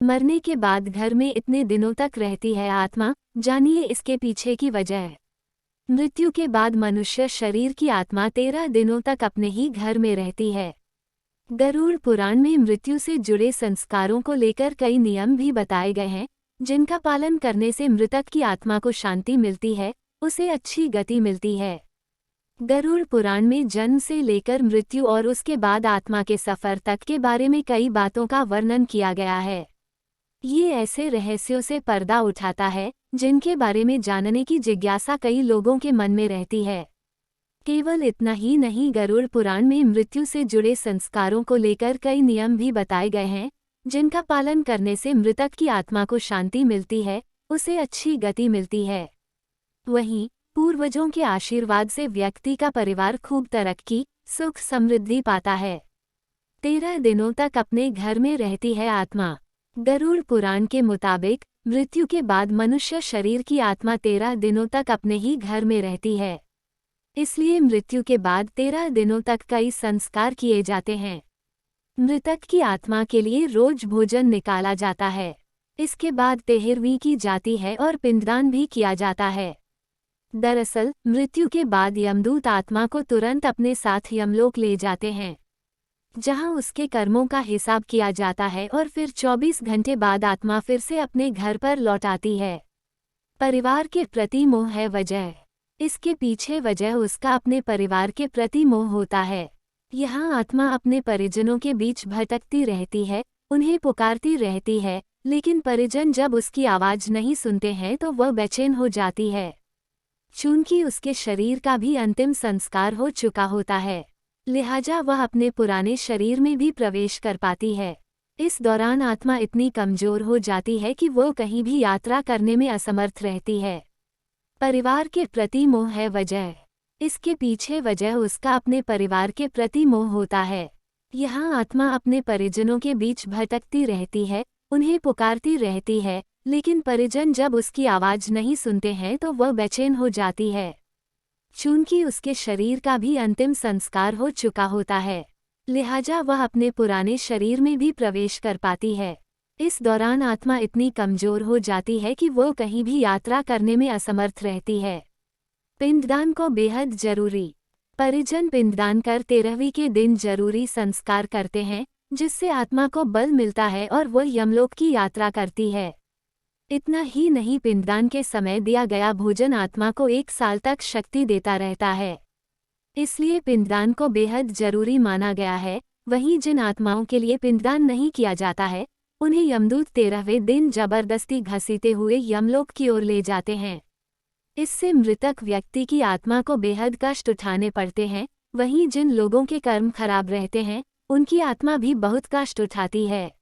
मरने के बाद घर में इतने दिनों तक रहती है आत्मा, जानिए इसके पीछे की वजह। मृत्यु के बाद मनुष्य शरीर की आत्मा 13 दिनों तक अपने ही घर में रहती है। गरुड़ पुराण में मृत्यु से जुड़े संस्कारों को लेकर कई नियम भी बताए गए हैं, जिनका पालन करने से मृतक की आत्मा को शांति मिलती है, उसे अच्छी गति मिलती है। गरुड़ पुराण में जन्म से लेकर मृत्यु और उसके बाद आत्मा के सफर तक के बारे में कई बातों का वर्णन किया गया है। ये ऐसे रहस्यों से पर्दा उठाता है जिनके बारे में जानने की जिज्ञासा कई लोगों के मन में रहती है। केवल इतना ही नहीं, गरुड़ पुराण में मृत्यु से जुड़े संस्कारों को लेकर कई नियम भी बताए गए हैं, जिनका पालन करने से मृतक की आत्मा को शांति मिलती है, उसे अच्छी गति मिलती है। वहीं पूर्वजों के आशीर्वाद से व्यक्ति का परिवार खूब तरक्की, सुख समृद्धि पाता है। 13 दिनों तक अपने घर में रहती है आत्मा। गरुड़ पुराण के मुताबिक मृत्यु के बाद मनुष्य शरीर की आत्मा 13 दिनों तक अपने ही घर में रहती है। इसलिए मृत्यु के बाद 13 दिनों तक कई संस्कार किए जाते हैं। मृतक की आत्मा के लिए रोज भोजन निकाला जाता है। इसके बाद तेहरवीं की जाती है और पिंडदान भी किया जाता है। दरअसल मृत्यु के बाद यमदूत आत्मा को तुरंत अपने साथ यमलोक ले जाते हैं, जहां उसके कर्मों का हिसाब किया जाता है और फिर 24 घंटे बाद आत्मा फिर से अपने घर पर लौट आती है। परिवार के प्रति मोह है वजह। इसके पीछे वजह उसका अपने परिवार के प्रति मोह होता है। यहाँ आत्मा अपने परिजनों के बीच भटकती रहती है, उन्हें पुकारती रहती है, लेकिन परिजन जब उसकी आवाज़ नहीं सुनते हैं तो वह बेचैन हो जाती है। चूंकि उसके शरीर का भी अंतिम संस्कार हो चुका होता है, लिहाजा वह अपने पुराने शरीर में भी प्रवेश कर पाती है। इस दौरान आत्मा इतनी कमजोर हो जाती है कि वो कहीं भी यात्रा करने में असमर्थ रहती है। परिवार के प्रति मोह है वजह। इसके पीछे वजह उसका अपने परिवार के प्रति मोह होता है। यहाँ आत्मा अपने परिजनों के बीच भटकती रहती है, उन्हें पुकारती रहती है, लेकिन परिजन जब उसकी आवाज़ नहीं सुनते हैं तो वह बेचैन हो जाती है। चूंकि उसके शरीर का भी अंतिम संस्कार हो चुका होता है, लिहाजा वह अपने पुराने शरीर में भी प्रवेश कर पाती है। इस दौरान आत्मा इतनी कमजोर हो जाती है कि वो कहीं भी यात्रा करने में असमर्थ रहती है। पिंडदान को बेहद जरूरी। परिजन पिंडदान कर 13वीं के दिन जरूरी संस्कार करते हैं, जिससे आत्मा को बल मिलता है और वह यमलोक की यात्रा करती है। इतना ही नहीं, पिंडदान के समय दिया गया भोजन आत्मा को 1 साल तक शक्ति देता रहता है। इसलिए पिंडदान को बेहद जरूरी माना गया है। वहीं जिन आत्माओं के लिए पिंडदान नहीं किया जाता है, उन्हें यमदूत 13वें दिन जबरदस्ती घसीटे हुए यमलोक की ओर ले जाते हैं। इससे मृतक व्यक्ति की आत्मा को बेहद कष्ट उठाने पड़ते हैं। वहीं जिन लोगों के कर्म खराब रहते हैं, उनकी आत्मा भी बहुत कष्ट उठाती है।